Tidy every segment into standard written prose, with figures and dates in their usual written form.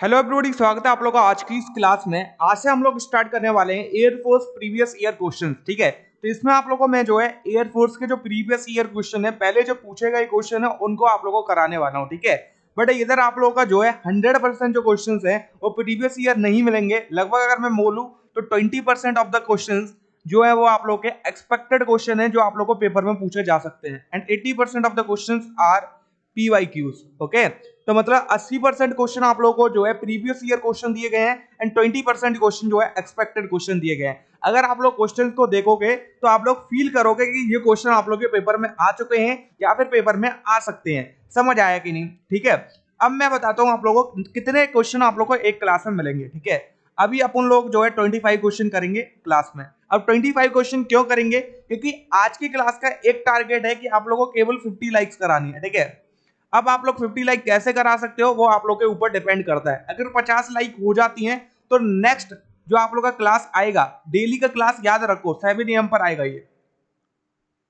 Hello everybody, स्वागत है आप लोगों का आज की इस क्लास में। आज से हम लोग स्टार्ट करने वाले हैं एयरफोर्स प्रीवियस ईयर क्वेश्चन। ठीक है, तो इसमें आप लोगों को मैं जो है एयरफोर्स के जो प्रीवियस ईयर क्वेश्चन है, पहले जो पूछे गए क्वेश्चन है उनको आप लोगों को कराने वाला हूँ। ठीक है, बट इधर आप लोगों का जो है 100% जो क्वेश्चन है वो प्रीवियस ईयर नहीं मिलेंगे। लगभग अगर मैं बोलूँ तो 20% ऑफ द क्वेश्चन जो है वो आप लोग के एक्सपेक्टेड क्वेश्चन है जो आप लोग को पेपर में पूछे जा सकते हैं, and 80% of the question are PYQs। Okay, तो मतलब 80% क्वेश्चन आप लोगों को जो है प्रीवियस ईयर क्वेश्चन दिए गए हैं एंड 20% क्वेश्चन जो है एक्सपेक्टेड क्वेश्चन दिए गए हैं। अगर आप लोग क्वेश्चन को देखोगे तो आप लोग फील करोगे कि ये क्वेश्चन आप लोग के पेपर में आ चुके हैं या फिर पेपर में आ सकते हैं। समझ आया कि नहीं? ठीक है, अब मैं बताता हूँ आप लोगों को कितने क्वेश्चन आप लोग को एक क्लास में मिलेंगे। ठीक है, अभी अपन लोग जो है 25 क्वेश्चन करेंगे क्लास में। अब 25 क्वेश्चन क्यों करेंगे? क्योंकि आज की क्लास का एक टारगेट है कि आप लोगों को केवल 50 लाइक्स करानी है। ठीक है, अब आप लोग 50 लाइक कैसे करा सकते हो वो आप लोग के ऊपर डिपेंड करता है। अगर 50 लाइक हो जाती हैं तो नेक्स्ट जो आप लोग का क्लास आएगा, डेली का क्लास याद रखो 7 AM पर आएगा ये।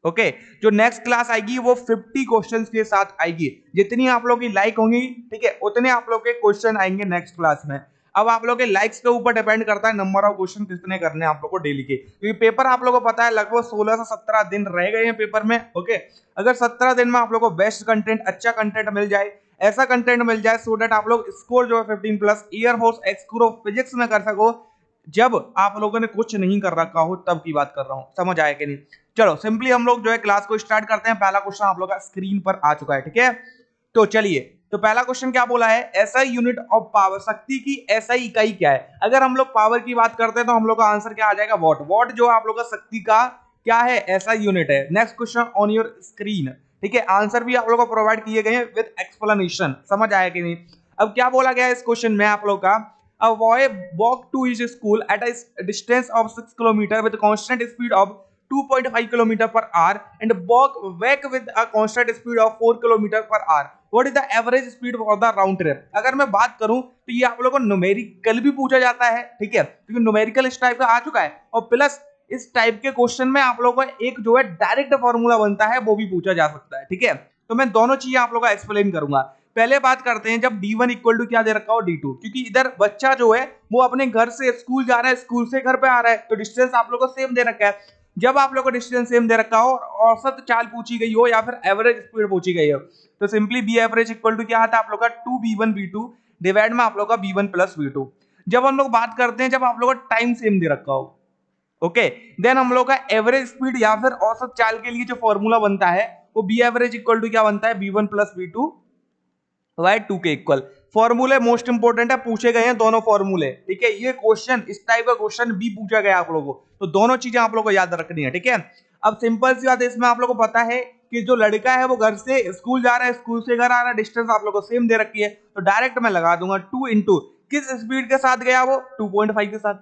ओके, जो नेक्स्ट क्लास आएगी वो 50 क्वेश्चंस के साथ आएगी। जितनी आप लोग की लाइक होंगी, ठीक है, उतने आप लोग के क्वेश्चन आएंगे नेक्स्ट क्लास में। अब आप लोग के लाइक्स के ऊपर डिपेंड करता है नंबर ऑफ क्वेश्चन कितने करने हैं आप लोग को डेली के, क्योंकि पेपर आप लोग को पता है लगभग 16 से 17 दिन रह गए हैं पेपर में। ओके, अगर 17 दिन में आप लोग को बेस्ट कंटेंट, अच्छा कंटेंट मिल जाए, ऐसा कंटेंट मिल जाए सो दैट आप लोग स्कोर जो है 15 प्लस एयरफोर्स एक्सक्रो फिजिक्स में कर सको, जब आप लोगों ने कुछ नहीं कर रखा हो तब की बात कर रहा हूं। समझ आया कि नहीं? चलो सिंपली हम लोग जो है क्लास को स्टार्ट करते हैं। पहला क्वेश्चन आप लोग का स्क्रीन पर आ चुका है। ठीक है, तो चलिए, तो पहला क्वेश्चन क्या बोला है? एसआई यूनिट ऑफ पावर, शक्ति की एसआई इकाई क्या है? अगर हम लोग पावर की बात करते हैं तो हम लोग का आंसर क्या आ जाएगा? वॉट। वॉट जो आप लोग का शक्ति का क्या है? एसआई यूनिट है। Next question on your screen. ठीक है, आंसर भी आप लोग को प्रोवाइड किए गए हैं विद एक्सप्लेनेशन। समझ आया कि नहीं? अब क्या बोला गया है इस क्वेश्चन में आप लोग का? A boy walked to his school at a distance of 6 kilometers with a constant speed of 2.5 km per hour and walk back with a constant speed of 4 km per hour. What is the average speed for the round trip? अगर मैं बात करूं तो ये आप लोगों को numerical भी पूछा जाता है। ठीक है, क्योंकि न्यूमेरिकल इस टाइप का आ चुका है, और प्लस इस टाइप के क्वेश्चन में आप लोगों को एक जो है डायरेक्ट फॉर्मूला बनता है वो भी पूछा जा सकता है। ठीक है, तो मैं दोनों चीजें आप लोगों को एक्सप्लेन करूंगा। पहले बात करते हैं जब D1 इक्वल टू क्या दे रखा हो D2, क्योंकि इधर बच्चा जो है वो अपने घर से स्कूल जा रहा है, स्कूल से घर पे आ रहा है, तो डिस्टेंस आप लोगों को सेम दे रखा है। जब आप लोगों को डिस्टेंस सेम दे रखा हो और औसत चाल पूछी गई हो या फिर एवरेज स्पीड पूछी गई हो, तो simply B average equal to क्या आता है आप लोग का 2B1B2 डिवाइड में आप लोग का B1 प्लस B2। जब हम लोग बात करते हैं जब आप लोग का टाइम सेम दे रखा हो, ओके, देन हम लोग का एवरेज स्पीड या फिर औसत चाल के लिए जो फॉर्मूला बनता है वो बी एवरेज इक्वल टू क्या बनता है? B1 प्लस B2 वाई 2 के इक्वल। फॉर्मूले मोस्ट इंपोर्टेंट है, पूछे गए हैं दोनों फॉर्मूले। ठीक है, ये क्वेश्चन, इस टाइप का क्वेश्चन भी पूछा गया आप लोगों को, तो दोनों चीजें आप लोगों को याद रखनी है। ठीक है, अब सिंपल सी बात है, इसमें आप लोगों को पता है कि जो लड़का है वो घर से स्कूल जा रहा है, स्कूल से घर आ रहा है, डिस्टेंस आप लोगों को सेम दे रखी है, तो डायरेक्ट मैं लगा दूंगा 2 इंटू किस स्पीड के साथ गया वो 2.5 के साथ,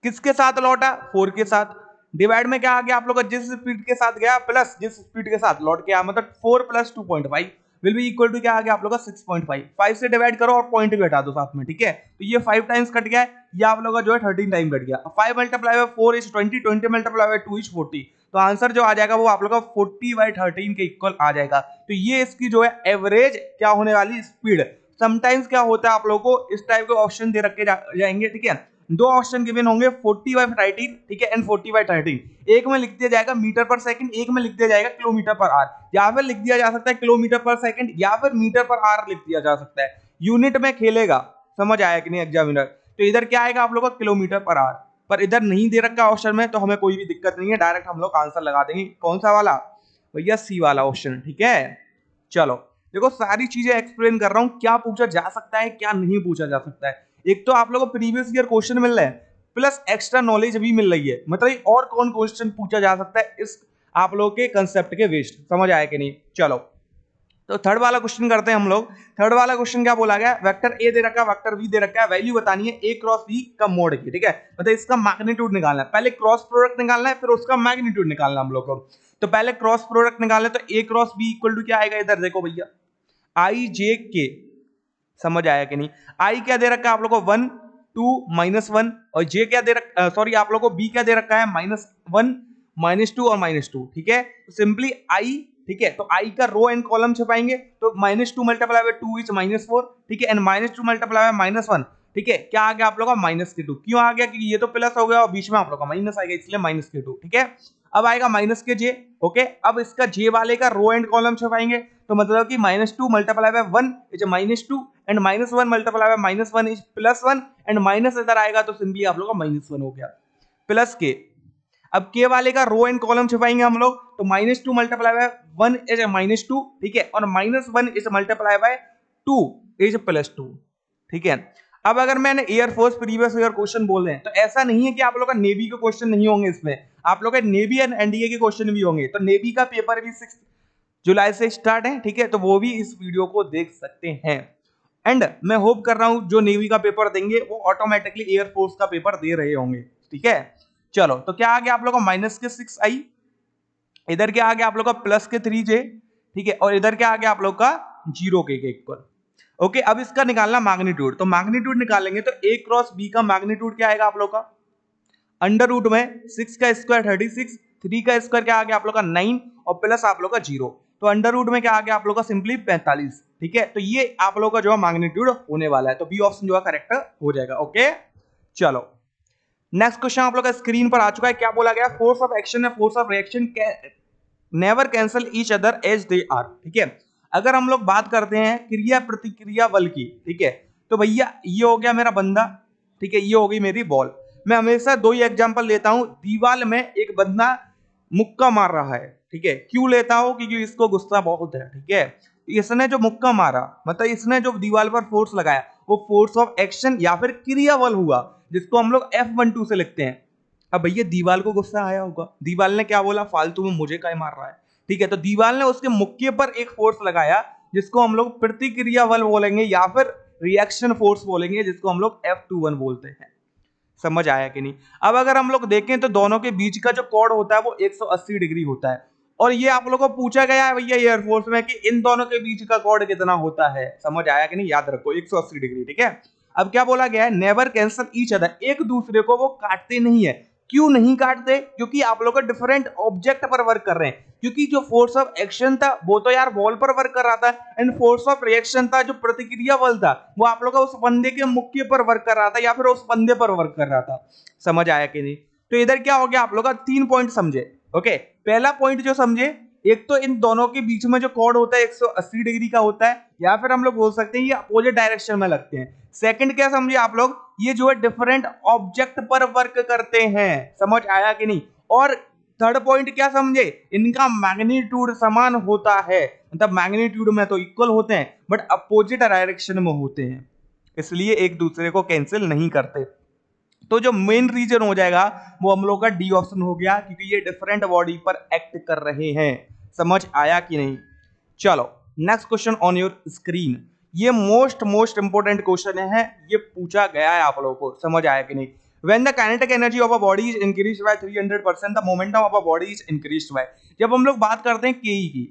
किसके साथ लौटा 4 के साथ, डिवाइड में क्या आ गया आप लोग का जिस स्पीड के साथ गया प्लस जिस स्पीड के साथ लौट के आया, मतलब 4 plus 2.5 will be equal to क्या आ गया आप लोग का 6.5। 5 से डिवाइड करो और पॉइंट भी हटा दो साथ में। ठीक है, तो ये 5 टाइम्स कट गया है, ये आप लोग का जो है 13 टाइम कट गया। 5 multiply by 4 is 20, 20 multiply by 2 is 40, तो आंसर जो आ जाएगा वो आप लोग का 40/13 के इक्वल आ जाएगा। तो ये इसकी जो है एवरेज क्या होने वाली स्पीड। समटाइम्स क्या होता है आप लोगों को इस टाइप के ऑप्शन दे रखे जाएंगे। ठीक है, दो ऑप्शन गिवन होंगे 40/13, ठीक है, एंड 40/13। एक में लिख दिया जाएगा मीटर पर सेकंड, एक में लिख दिया जाएगा किलोमीटर पर आवर, या फिर लिख दिया जा सकता है किलोमीटर पर सेकंड या फिर मीटर पर आवर लिख दिया जा सकता है। यूनिट में खेलेगा। समझ आया कि नहीं एग्जामिनर? तो इधर क्या आएगा आप लोग का किलोमीटर पर आवर, पर इधर नहीं दे रखा ऑप्शन में, तो हमें कोई भी दिक्कत नहीं है, डायरेक्ट हम लोग आंसर लगा देंगे। कौन सा वाला भैया? सी वाला ऑप्शन। ठीक है, चलो देखो सारी चीजें एक्सप्लेन कर रहा हूं, क्या पूछा जा सकता है क्या नहीं पूछा जा सकता है। एक तो आप लोगों को प्रीवियस ईयर क्वेश्चन मिल रहे हैं, प्लस एक्स्ट्रा नॉलेज भी मिल रही है, मतलब और कौन क्वेश्चन पूछा जा सकता है इस आप लोगों के कंसेप्ट के बेस्ड। समझ आया कि नहीं? चलो, तो थर्ड वाला क्वेश्चन करते हैं हम लोग। थर्ड वाला क्वेश्चन क्या बोला गया? वेक्टर ए दे रखा है, वेक्टर बी दे रखा है, वैल्यू बतानी है ए क्रॉस बी का मोड की। ठीक है, मतलब इसका मैग्नीट्यूड निकालना है, पहले क्रॉस प्रोडक्ट निकालना है फिर उसका मैग्नीट्यूड निकालना है हम लोग को। तो पहले क्रॉस प्रोडक्ट निकालना है, तो ए क्रॉस बी इक्वल टू क्या आएगा? इधर देखो भैया, आई जे के। समझ आया कि नहीं? आई क्या दे रखा है आप लोग को? 1 2 -1, और जे क्या दे रखा, सॉरी आप लोग को बी क्या दे रखा है? -1 -2 और -2। ठीक है, तो सिंपली आई, ठीक है। तो आई का रो एंड कॉलम छपाएंगे तो -2 मल्टीप्लाई बाय 2 इज -4, ठीक है, एंड -2 मल्टीप्लाई बाय -1, ठीक है, क्या आ गया आप लोग का -2। क्यों आ गया? क्योंकि ये तो प्लस हो गया और बीच में आप लोग का माइनस आएगा, इसलिए -2, ठीक है। अब आएगा -j, ओके। अब इसका j वाले का रो एंड कॉलम छपाएंगे तो मतलब कि -2 multiply by 1 is -2 and -1 multiply by -1 is +1 and minus इधर आएगा तो सिंपली आप लोग का -1 हो गया प्लस के। अब के वाले का रो एंड कॉलम छपाएंगे हम लोग तो -2 मल्टीप्लाई बाय 1 इज -2, ठीक है, और -1 इज मल्टीप्लाई बाय 2 इज +2, ठीक है। अब अगर मैंने एयरफोर्स प्रीवियस ईयर क्वेश्चन बोल रहे हैं तो ऐसा नहीं है कि आप लोग का नेवी के क्वेश्चन नहीं होंगे, इसमें आप लोग का नेवी एंड एनडीए के क्वेश्चन भी होंगे। तो नेवी का पेपर भी 6 जुलाई से स्टार्ट है, ठीक है, तो वो भी इस वीडियो को देख सकते हैं। एंड मैं होप कर रहा हूं जो नेवी का पेपर देंगे वो ऑटोमेटिकली एयरफोर्स का पेपर दे रहे होंगे, ठीक है। चलो, तो क्या आ गया आप लोग का -6 आई, इधर क्या आ गया आप लोग का +3j, ठीक है, और इधर क्या आ गया आप लोग का 0 के इक्वल, ओके। अब इसका निकालना मैग्नीट्यूड, तो मैग्नीट्यूड निकालेंगे तो a क्रॉस b का मैग्नीट्यूड क्या आएगा आप लोग का अंडर रूट में 6 का स्क्वायर 36, 3 का स्क्वायर क्या आ गया आप लोग का 9 और प्लस आप लोग का 0, तो अंडर रूट में क्या आ गया आप लोग का सिंपली 45, ठीक है। तो ये आप लोग का जो है मैग्नीट्यूड होने वाला है, तो बी ऑप्शन जो है करेक्ट हो जाएगा, ओके। चलो, नेक्स्ट क्वेश्चन आप लोग का स्क्रीन पर आ चुका है। क्या बोला गया? फोर्स ऑफ एक्शन है, force of reaction never cancel each other as they are, ठीक है। अगर हम लोग बात करते हैं क्रिया प्रतिक्रिया बल की, ठीक है, तो भैया ये हो गया मेरा बंदा, ठीक है, ये हो गई मेरी बॉल। मैं हमेशा दो ही एग्जांपल लेता हूं। दीवार में एक बंदा मुक्का मार रहा है, ठीक है, क्यों लेता हूं? क्योंकि इसको गुस्सा बहुत है, ठीक है। इसने जो मुक्का मारा मतलब इसने जो दीवार पर फोर्स लगाया वो फोर्स ऑफ एक्शन या फिर क्रिया बल हुआ, जिसको हम लोग F12 से लिखते हैं। अब भैया दीवार को गुस्सा आया होगा, दीवार ने क्या बोला, फालतू में मुझे काय मार रहा है, ठीक है। तो दीवार ने उसके मुक्के पर एक फोर्स लगाया जिसको हम लोग प्रतिक्रिया बल बोलेंगे या फिर रिएक्शन फोर्स बोलेंगे, जिसको हम लोग F21 बोलते हैं। समझ आया कि नहीं? अब अगर हम लोग देखें तो दोनों के बीच का जो कोण होता है वो 180 डिग्री होता है, और ये आप लोगों को पूछा गया है भैया एयरफोर्स में कि इन दोनों के बीच का कोण कितना होता है। समझ आया कि नहीं? याद रखो 180 डिग्री, ठीक है। अब क्या बोला गया है? नेवर कैंसल ईच अदर, एक दूसरे को वो काटते नहीं है। क्यों नहीं काटते? क्योंकि आप लोग डिफरेंट ऑब्जेक्ट पर वर्क कर रहे हैं। क्योंकि जो फोर्स ऑफ एक्शन था वो तो यार बॉल पर वर्क कर रहा था, एंड फोर्स ऑफ रिएक्शन था जो प्रतिक्रिया बल था वो आप लोग उस बंदे के मुक्के पर वर्क कर रहा था या फिर उस बंदे पर वर्क कर रहा था। समझ आया कि नहीं? तो इधर क्या हो गया आप लोग का 3 पॉइंट समझे, ओके। पहला पॉइंट जो समझे, एक तो इन दोनों के बीच में जो कोण होता है 180 डिग्री का होता है, या फिर हम लोग बोल सकते हैं ये अपोजिट डायरेक्शन में लगते हैं। सेकंड क्या समझे आप लोग, ये जो है डिफरेंट ऑब्जेक्ट पर वर्क करते हैं। समझ आया कि नहीं? और थर्ड पॉइंट क्या समझे, इनका मैग्नीट्यूड समान होता है, मतलब मैग्नीट्यूड में तो इक्वल होते हैं बट अपोजिट डायरेक्शन में होते हैं, इसलिए एक दूसरे को कैंसिल नहीं करते। तो जो मेन रीजन हो जाएगा वो हम लोग का डी ऑप्शन हो गया, क्योंकि ये डिफरेंट बॉडी पर एक्ट कर रहे हैं। समझ आया कि नहीं? चलो, next question on your screen. ये मोस्ट इंपोर्टेंट क्वेश्चन है, ये पूछा गया है आप लोगों को। समझ आया कि नहीं? When the kinetic energy of a body is increased by 300%, the momentum of a body is increased by। जब हम लोग बात करते हैं KE की,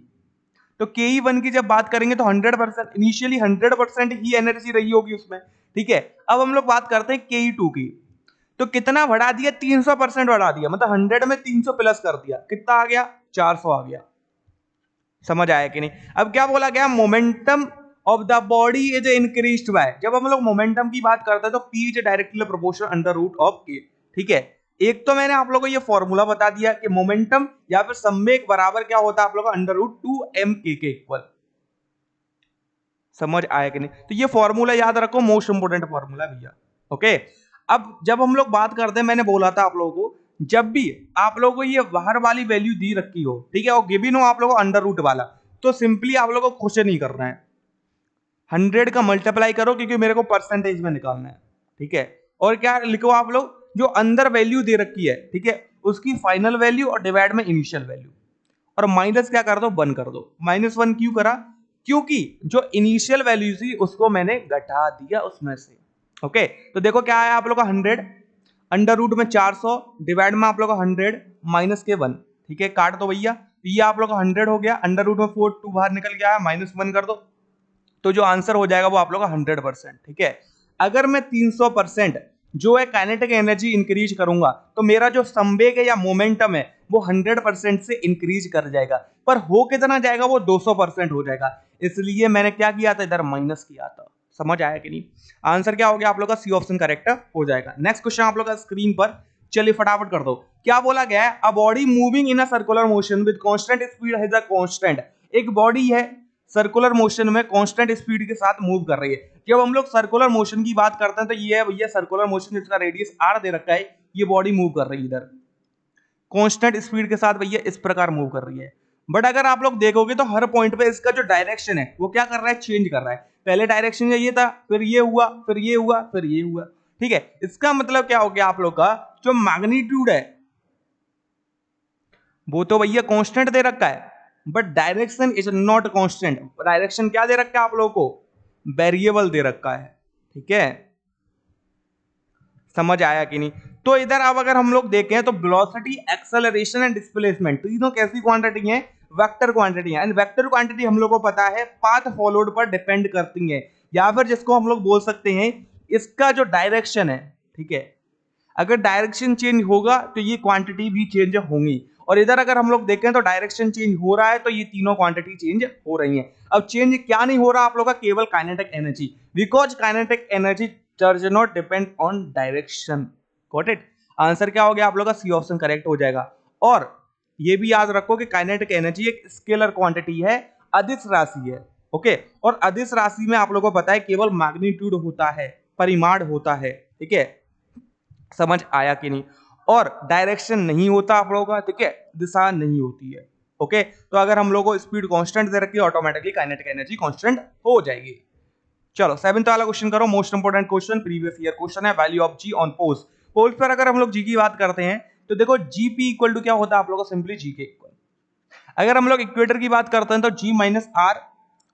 तो KE1 की जब बात करेंगे तो 100%, इनिशियली 100% ही एनर्जी रही होगी उसमें, ठीक है। अब हम लोग बात करते हैं KE2 की, तो कितना बढ़ा दिया? 300% बढ़ा दिया, मतलब 100 में 300 प्लस कर दिया, कितना आ गया? 400 आ गया। समझ आया कि नहीं? अब क्या बोला गया? Momentum of the body is increased by. जब हम लोग मोमेंटम की बात करते हैं तो P is directly proportional under root of K, ठीक है। एक तो मैंने आप लोगों को ये फॉर्मूला बता दिया कि मोमेंटम या फिर संवेग बराबर क्या होता है आप लोगों का अंडर रूट 2mk के इक्वल। समझ आया कि नहीं? तो ये फॉर्मूला याद रखो, मोस्ट इंपोर्टेंट फॉर्मूला भैया, ओके। अब जब हम लोग बात करते हैं, मैंने बोला था आप लोगों को, जब भी आप लोगों को ये बाहर वाली वैल्यू दी रखी हो, ठीक है, और गिवन हो आप लोगों को अंडर रूट वाला, तो सिंपली आप लोगों को कुछ नहीं करना है, 100 का मल्टीप्लाई करो, क्योंकि मेरे को परसेंटेज में निकालना है, ठीक है। और क्या लिखो आप लोग, जो अंदर वैल्यू दे रखी है, ठीक है, उसकी फाइनल वैल्यू और डिवाइड में इनिशियल वैल्यू, और माइनस क्या कर दो? 1 कर दो। -1 क्यों करा? क्योंकि जो इनिशियल वैल्यू थी उसको मैंने घटा दिया उसमें से, ओके। तो देखो क्या है आप लोग का 100 अंडर रूट में 400 डिवाइड में आप लोग का 100 माइनस के 1, ठीक है, काट दो भैया। ये आप लोग का 100 हो गया, अंडर रूट में 4 2 बाहर निकल गया है, -1 कर दो, तो जो आंसर हो जाएगा वो आप लोग का 100%, ठीक है। अगर मैं 300% जो है काइनेटिक एनर्जी इंक्रीज करूंगा तो मेरा जो संवेग है या मोमेंटम है वो 100% से इंक्रीज कर जाएगा, पर हो कितना जाएगा, वो 200% हो जाएगा। इसलिए मैंने क्या किया था, इधर माइनस किया था। समझ आया कि नहीं? आंसर क्या हो गया आप लोग का, सी ऑप्शन करेक्ट हो जाएगा। नेक्स्ट क्वेश्चन आप लोग का स्क्रीन पर, चलिए फटाफट कर दो। क्या बोला गया है, a body moving in a circular motion with constant speed has a constant. एक बॉडी है सर्कुलर मोशन में कांस्टेंट स्पीड के साथ मूव कर रही है। जब हम लोग सर्कुलर मोशन की बात करते हैं तो ये है भैया सर्कुलर मोशन, जिसका रेडियस r दे रखा है, ये बॉडी मूव कर रही है इधर कांस्टेंट स्पीड के साथ भैया इस प्रकार मूव कर रही है। बट अगर आप लोग देखोगे तो हर पॉइंट पे इसका जो डायरेक्शन है वो क्या कर रहा है, चेंज कर रहा है। पहले डायरेक्शन ये था, फिर ये हुआ, फिर ये हुआ, फिर ये हुआ। ठीक है, इसका मतलब क्या हो गया, आप लोग का जो मैग्नीट्यूड है वो तो भैया कांस्टेंट दे रखा है, but direction is not constant. Direction क्या दे रखा है आप लोगों को, वेरिएबल दे रखा है। ठीक है, समझ आया कि नहीं? तो इधर अब अगर हम लोग देखें तो वेलोसिटी, एक्सेलरेशन एंड डिस्प्लेसमेंट तीनों कैसी क्वांटिटी है, वेक्टर क्वांटिटी है। एंड वेक्टर क्वांटिटी हम लोग को पता है पाथ फॉलोड पर डिपेंड करती है, या फिर जिसको हम लोग बोल सकते हैं इसका जो डायरेक्शन है। ठीक है, अगर डायरेक्शन चेंज होगा तो ये क्वांटिटी भी चेंज होंगी। और इधर अगर हम लोग देखें तो डायरेक्शन चेंज हो रहा है तो ये तीनों क्वांटिटी चेंज हो रही हैं। अब चेंज क्या नहीं हो रहा आप लोग का, केवल kinetic energy, because kinetic energy does not depend on direction. Got it? Answer क्या हो गया आप लोग का, सी ऑप्शन करेक्ट हो जाएगा। और ये भी याद रखो कि काइनेटिक एनर्जी एक स्केलर क्वांटिटी है, अदिश राशि है। ओके, और अदिश राशि में आप लोगों को पता है केवल मैग्नीट्यूड होता है, परिमाण होता है। ठीक है, समझ आया कि नहीं? और डायरेक्शन नहीं होता आप लोगों का। ठीक है, दिशा नहीं होती है। ओके, तो अगर हम लोगों को स्पीड कांस्टेंट दे रखी है, ऑटोमेटिकली काइनेटिक एनर्जी कांस्टेंट हो जाएगी। चलो 7th वाला क्वेश्चन करो, most important question, previous year question है। Value of G on poles. Poles पर अगर हम लोग जी की बात करते हैं तो देखो जी पी इक्वल टू क्या होता है आप लोगों को, सिंपली जी के इक्वल। अगर हम लोग इक्वेटर की बात करते हैं तो G minus R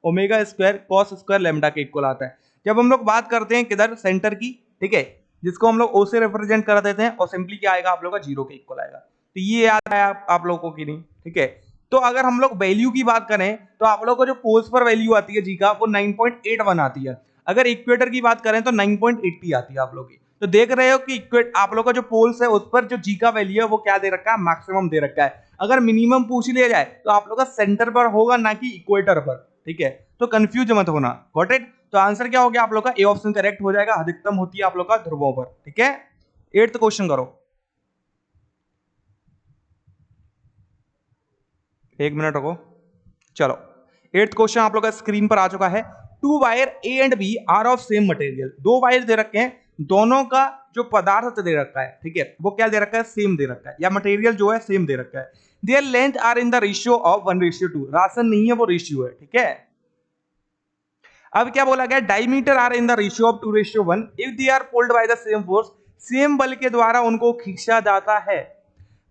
omega square cos square lambda के इक्वल आता है। जब हम लोग बात करते हैं किधर, सेंटर की, ठीक है, जिसको हम लोग ओ से रिप्रेजेंट कर देते हैं, और सिंपली क्या आएगा आप लोग का, जीरो के इक्वल आएगा। तो ये याद आया आप लोगों को कि नहीं? ठीक है, तो अगर हम लोग वैल्यू की बात करें तो आप लोग को जो पोल्स पर वैल्यू आती है जी का, वो 9.81 आती है। अगर इक्वेटर की बात करें तो 9.80 आती है आप लोग की। तो देख रहे हो कि आप लोग का जो पोल्स है उस पर जो जी का वैल्यू है वो क्या दे रखा है, मैक्सिमम दे रखा है। अगर मिनिमम पूछ लिया जाए तो आप लोग का सेंटर पर होगा, ना कि इक्वेटर पर। ठीक है, तो कंफ्यूज मत होना। Got it? तो आंसर क्या हो गया आप लोग का, ए ऑप्शन करेक्ट हो जाएगा। अधिकतम होती है आप लोग का ध्रुवों पर। ठीक है, 8th क्वेश्चन करो, 1 मिनट रुको। चलो 8th क्वेश्चन आप लोग का स्क्रीन पर आ चुका है। Two wire A and B are of same material. दो वायर दे रखे हैं, दोनों का जो पदार्थ दे रखा है, ठीक है, वो क्या दे रखा है, सेम दे रखा है, या मटेरियल जो है सेम दे रखा है। Their length are in the ratio of 1:2। Ration नहीं है, वो रेशियो है। ठीक है, अब क्या बोला गया, diameter are in the ratio of 2:1 if they are pulled by the same force. Same बल के द्वारा उनको खींचा जाता है।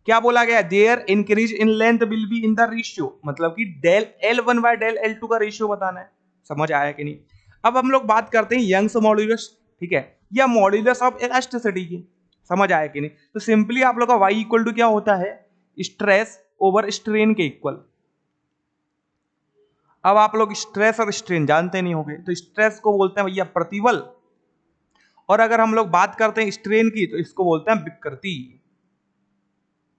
क्या बोला गया, their increase in length will be in the ratio, मतलब कि del L1 by del L2 का रेशियो बताना है। समझ आया कि नहीं? अब हम लोग बात करते हैं यंग्स मॉड्यूलस, ठीक है, या मॉड्यूलस ऑफ इलास्टिसिटी की। समझ आया कि नहीं? तो सिंपली आप लोग का y इक्वल टू क्या होता है, स्ट्रेस ओवर स्ट्रेन के इक्वल। अब आप लोग स्ट्रेस और स्ट्रेन जानते नहीं होंगे, तो स्ट्रेस को बोलते हैं भैया प्रतिबल, और अगर हम लोग बात करते हैं स्ट्रेन की तो इसको बोलते हैं विकृति।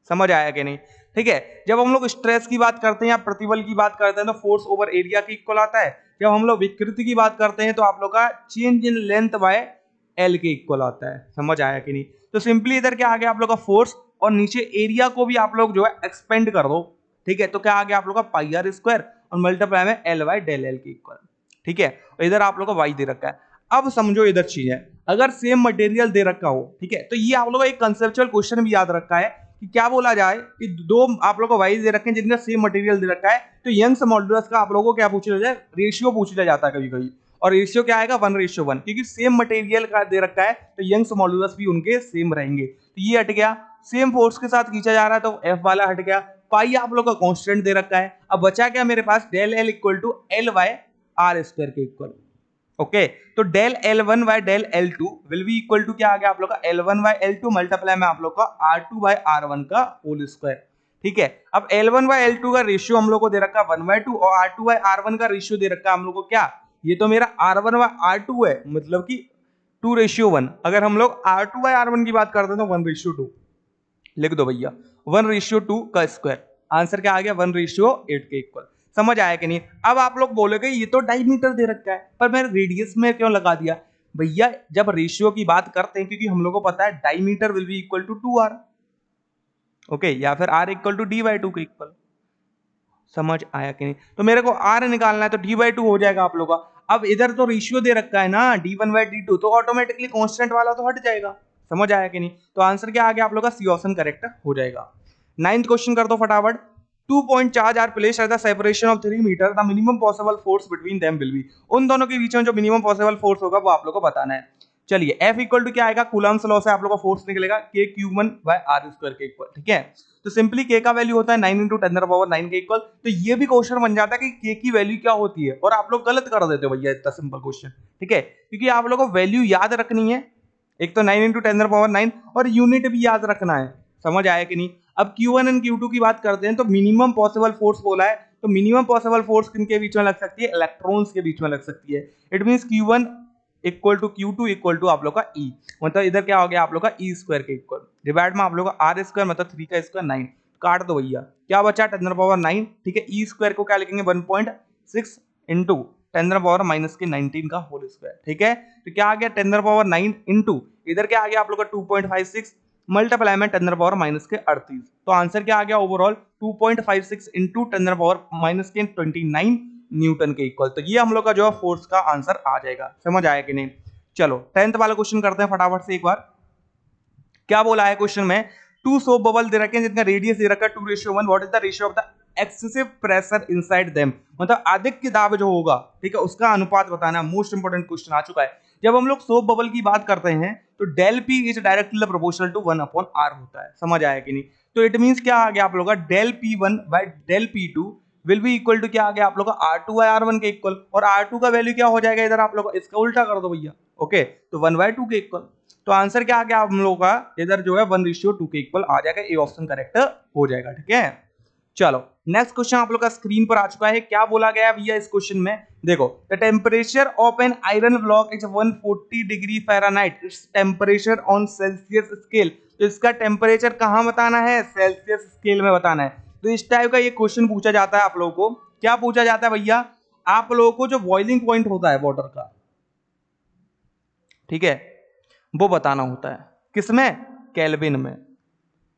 समझ आया कि नहीं? ठीक है, जब हम लोग स्ट्रेस की बात करते हैं या प्रतिबल की बात करते हैं तो फोर्स ओवर एरिया के इक्वल आता है। जब हम लोग विकृति की बात करते हैं तो आप लोग का change in length by L के इक्वल आता है। समझ आया कि नहीं? तो सिंपली इधर क्या आ गया आप लोग का फोर्स, और नीचे एरिया को भी आप लोग जो है एक्सपेंड कर दो। ठीक है, तो क्या आ गया आप लोग का पाई आर स्क्वायर, और मल्टीप्लाई में एल बाय डेल एल के इक्वल। ठीक है, और इधर आप लोग का वाई दे रखा है। अब समझो इधर चीज है, अगर सेम मटेरियल दे रखा हो, ठीक है, तो ये आप लोग का एक कंसेप्चुअल क्वेश्चन भी याद रखा है कि क्या बोला जाए कि दो आप लोग को वाई दे रखे हैं जिनका सेम मटेरियल दे रखा है, तो यंग्स मॉड्यूलस का आप लोगों को क्या पूछ लिया जाए, रेशियो पूछ लिया जाता है कभी कभी। और रेशियो क्या आएगा, 1:1, क्योंकि सेम मटेरियल का दे रखा है तो यंग्स मॉड्यूलस भी उनके सेम रहेंगे। तो ये हट गया, सेम फोर्स के साथ खींचा जा रहा है तो एफ वाला हट गया। पाई आप लोग का कांस्टेंट दे रखा है। अब बचा क्या मेरे पास, del L equal to L by R square के इक्वल। ओके, तो del L1 by del L2 will be equal to क्या आ गया आप लोग का, L1 बाय L2 मल्टीप्लाई में आप लोग का R2 बाय R1 का होल स्क्वायर। ठीक है, अब L1 बाय L2 का रेशियो हम लोग को दे रखा है 1/2, और R2 बाय R1 का रेशियो दे रखा है हम लोग को क्या, ये तो मेरा R1 बाय R2 है, मतलब कि 2:1। अगर हम लोग R2/R1 की बात करते हैं तो 1:2 लिख दो भैया, 1:2 का स्क्वायर। आंसर क्या आ गया, 1:8 के इक्वल। समझ आया कि नहीं? अब आप लोग बोलोगे ये तो डायमीटर दे रखा है, पर मैंने रेडियस में क्यों लगा दिया? भैया जब रेशियो की बात करते हैं, क्योंकि हम लोग को पता है diameter will be equal to 2R, okay, या फिर R इक्वल टू D/2 के इक्वल। समझ आया कि नहीं? तो मेरे को R निकालना है तो D/2 हो जाएगा आप लोग का। अब इधर तो रेशियो दे रखा है ना D1/D2, तो ऑटोमेटिकली कांस्टेंट वाला तो हट जाएगा। समझ आया कि नहीं? तो आंसर क्या आ गया आप लोग का, सी ऑप्शन करेक्ट हो जाएगा। 9th क्वेश्चन कर दो फटाफट। 2 point charge are placed at the separation of 3 metre, the minimum possible force between them will be. उन दोनों के बीच में जो मिनिमम पॉसिबल फोर्स होगा वो आप लोग को बताना है। चलिए F इक्वल टू क्या आएगा, कूलम्स लॉ से आप लोग का फोर्स निकलेगा K�³ के इक्वल, ठीक है। तो सिंपली K का वैल्यू होता है 9 × 10⁻⁹ के इक्वल। तो ये भी क्वेश्चन बन जाता है कि K की वैल्यू क्या होती है, और आप लोग गलत कर देते हो भैया इतना सिंपल क्वेश्चन, ठीक है, क्योंकि आप लोग को वैल्यू याद रखनी है। एक तो 9 × 10⁻⁹ और यूनिट भी याद रखना है। समझ आया कि नहीं? अब Q1 और Q2 की बात करते हैं तो मिनिमम पॉसिबल फोर्स बोला है, तो मिनिमम पॉसिबल फोर्स किनके बीच में लग सकती है, इलेक्ट्रॉन्स के बीच में लग सकती है। It means Q1 equal to Q2 equal to आप लोग का E, मतलब इधर क्या हो गया आप लोग का E² के इक्वल, डिवाइड में आप लोग का R² मतलब 3 का स्क्वायर 9, काट दो भैया, क्या बचा 10⁻⁹, ठीक है। E² को क्या लिखेंगे 1.6 इंटू 10⁻⁻⁻19 का होल स्क्वायर, ठीक है। तो क्या आ गया 10⁻⁹ इंटू इधर क्या आ गया आप लोग का 2.56 मल्टीप्लाई में 10⁻⁻38। तो आंसर क्या आ गया ओवरऑल 2.56 इंटू 10⁻⁻29 न्यूटन के इक्वल। तो ये हम लोग का जो है फोर्स का आंसर आ जाएगा। समझ आया कि नहीं? चलो 10th वाला क्वेश्चन करते हैं फटाफट से एक बार। क्या बोला है क्वेश्चन में, 2 सोप बबल दे रखे हैं जिनका रेडियस दे रखा है 2:1, what is the ratio of the excessive pressure inside them, मतलब अधिक दाब जो होगा, ठीक है, उसका अनुपात बताना। मोस्ट इंपोर्टेंट क्वेश्चन आ चुका है। जब हम लोग सोप बबल की बात करते हैं तो del P is directly proportional to 1/r होता है। समझ आया कि नहीं? तो इट मींस क्या आ गया आप लोग का del P1 by del P2 will be equal to क्या आ गया आप लोग का R2/R1 के इक्वल, और R2 का वैल्यू क्या हो जाएगा इधर आप लोग इसका उल्टा कर दो भैया, ओके, तो 1/2 के इक्वल। तो आंसर क्या आ गया हम लोग का इधर जो है 1:2 के इक्वल आ जाएगा। ए ऑप्शन करेक्ट हो जाएगा, ठीक है। चलो नेक्स्ट क्वेश्चन आप लोग का स्क्रीन पर आ चुका है। क्या बोला गया है भैया इस क्वेश्चन में, देखो, the temperature of an iron block is 140 degree Fahrenheit, its temperature on Celsius scale. तो इसका टेम्परेचर कहां बताना है, सेल्सियस स्केल में बताना है। तो इस टाइप का ये क्वेश्चन पूछा जाता है आप लोगों को। क्या पूछा जाता है भैया, आप लोगों को जो बॉइलिंग पॉइंट होता है वाटर का, ठीक है, वो बताना होता है। किसमें, केल्विन में,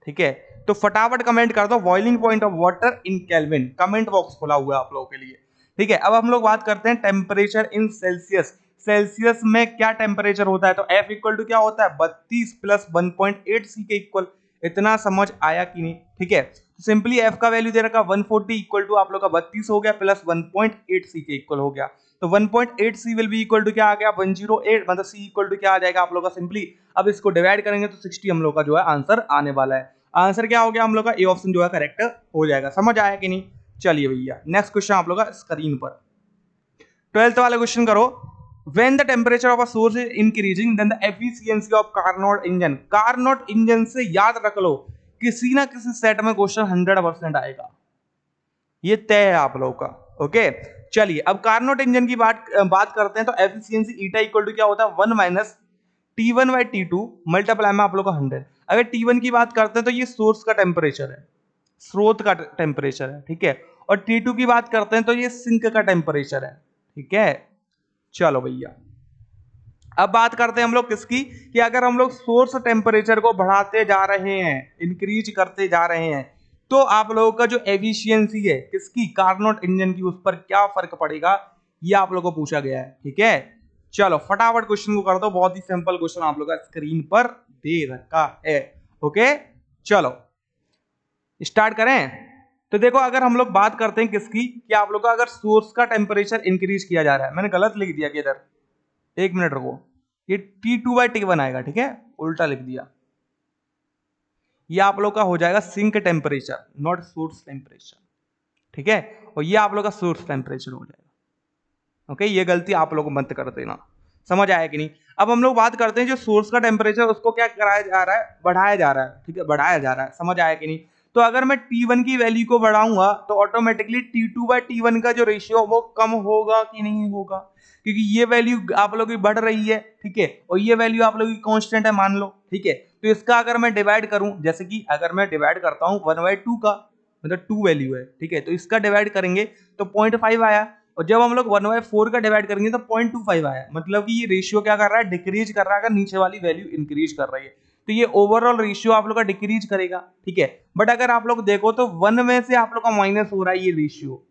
ठीक है। तो फटाफट कमेंट कर दो boiling point of water in kelvin, comment box खुला हुआ है आप लोगों के लिए, ठीक है। अब हम लोग बात करते हैं टेम्परेचर इन सेल्सियस। सेल्सियस में क्या टेम्परेचर होता है, तो F इक्वल टू क्या होता है 32 प्लस 1.8 C के इक्वल। इतना समझ आया कि नहीं, ठीक है। सिंपली F का वैल्यू दे रखा 140 इक्वल टू आप लोग का 32 हो गया प्लस 1.8 C के इक्वल हो गया। तो 1.8 C will be equal to क्या आ गया 108, मतलब C इक्वल टू क्या आ जाएगा आप लोग का सिंपली, अब इसको डिवाइड करेंगे तो 60 हम लोग का जो है आंसर आने वाला है। आंसर क्या हो गया हम लोग का, ए ऑप्शन जो है करेक्ट हो जाएगा। समझ आया कि नहीं? चलिए भैया नेक्स्ट क्वेश्चन आप लोग का स्क्रीन पर 12th वाला क्वेश्चन करो। When the temperature of a source is increasing, then the efficiency of Carnot engine, Carnot engine से याद रख लो किसी ना किसी सेट में क्वेश्चन 100% आएगा, ये तय है आप लोगों का, ओके। चलिए अब कार्नोट इंजन की बात करते हैं तो एफिशिएंसी ईटा इक्वल टू क्या होता है 1 माइनस T1/T2 मल्टीप्लाई में आप लोग का 100। अगर T1 की बात करते हैं तो ये सोर्स का टेम्परेचर है, स्रोत का टेम्परेचर है, ठीक है, और T2 की बात करते हैं तो ये सिंक का टेम्परेचर है, ठीक है। चलो भैया अब बात करते हैं हम लोग किसकी, कि अगर हम लोग सोर्स टेम्परेचर को बढ़ाते जा रहे हैं, इंक्रीज करते जा रहे हैं, तो आप लोगों का जो एफिशिएंसी है किसकी, कार्नोट इंजन की, उस पर क्या फर्क पड़ेगा, ये आप लोगों को पूछा गया है, ठीक है। चलो फटाफट क्वेश्चन को कर दो, बहुत ही सिंपल क्वेश्चन आप लोग का स्क्रीन पर दे रखा है, ओके। चलो स्टार्ट करें। तो देखो अगर हम लोग बात करते हैं किसकी, कि आप लोग का अगर सोर्स का टेम्परेचर इंक्रीज किया जा रहा है, मैंने गलत लिख दिया कि इधर, एक मिनट रुको, ये T2/T1 आएगा, ठीक है, उल्टा लिख दिया। ये आप लोग का हो जाएगा sink temperature, not source temperature, ठीक है, और ये आप लोग का सोर्स टेम्परेचर हो जाएगा, ओके। ये गलती आप लोग मत कर देना। समझ आया कि नहीं? अब हम लोग बात करते हैं जो सोर्स का टेम्परेचर उसको क्या कराया जा रहा है, बढ़ाया जा रहा है, ठीक है, बढ़ाया जा रहा है। समझ आया कि नहीं? तो अगर मैं T1 की वैल्यू को बढ़ाऊंगा तो ऑटोमेटिकली T2/T1 का जो रेशियो वो कम होगा कि नहीं होगा, क्योंकि ये वैल्यू आप लोगों की बढ़ रही है, ठीक है, और ये वैल्यू आप लोगों की कांस्टेंट है मान लो, ठीक है। तो इसका अगर मैं डिवाइड करूं, जैसे कि अगर मैं डिवाइड करता हूं 1/2 का, मतलब 2 वैल्यू है, ठीक है, तो इसका डिवाइड करेंगे तो 0.5 आया, और जब हम लोग 1/4 का डिवाइड करेंगे तो 0.25 आया, मतलब कि ये रेशियो क्या कर रहा है, डिक्रीज कर रहा है, अगर नीचे वाली वैल्यू इंक्रीज कर रही है, तो ये ओवरऑल रेशियो आप लोग का डिक्रीज करेगा, ठीक है। बट अगर आप लोग देखो तो 1 में से आप लोग का माइनस हो रहा है ये रेशियो,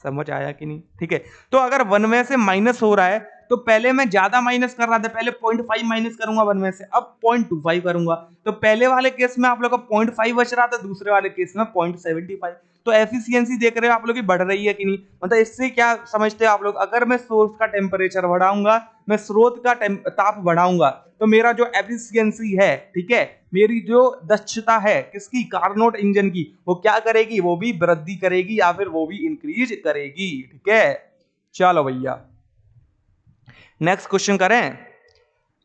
समझ आया कि नहीं, ठीक है। तो अगर 1 में से माइनस हो रहा है तो पहले मैं ज्यादा माइनस कर रहा था, पहले 0.5 माइनस करूंगा 1 में से, अब 0.25 करूंगा, तो पहले वाले केस में आप लोग का 0.5 बच रहा था, दूसरे वाले केस में 0.75। तो एफिशिएंसी देख रहे हो आप लोग की बढ़ रही है कि नहीं, मतलब इससे क्या समझते हो आप लोग, अगर मैं सोर्स का टेम्परेचर बढ़ाऊंगा, मैं स्रोत का ताप बढ़ाऊंगा, तो मेरा जो एफिशिएंसी है, ठीक है, मेरी जो दक्षता है किसकी, कार्नोट इंजन की, वो क्या करेगी, वो भी वृद्धि करेगी या फिर वो भी इंक्रीज करेगी, ठीक है। चलो भैया नेक्स्ट क्वेश्चन करें।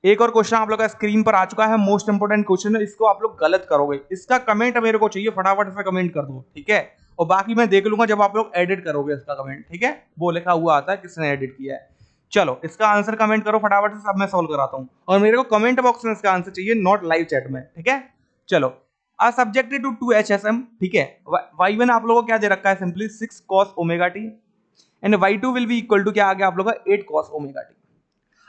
एक और क्वेश्चन आप लोग का स्क्रीन पर आ चुका है, मोस्ट इंपोर्टेंट क्वेश्चन है, इसको आप लोग गलत करोगे, इसका कमेंट मेरे को चाहिए, फटाफट से कमेंट कर दो, ठीक है, और बाकी मैं देख लूंगा जब आप लोग एडिट करोगे इसका कमेंट, ठीक है, वो लिखा हुआ आता है किसने एडिट किया है। चलो इसका आंसर कमेंट करो फटाफट से, सब मैं सॉल्व कराता हूं, और मेरे को कमेंट बॉक्स में इसका आंसर चाहिए, नॉट लाइव चैट में, ठीक है। चलो आ सब्जेक्टेड टू 2HSM, ठीक है, y1 आप लोगों को क्या दे रखा है, simply 6 cos omega T, and y2 will be equal to क्या आ गया आप लोगों का 8 cos ओमेगा टी।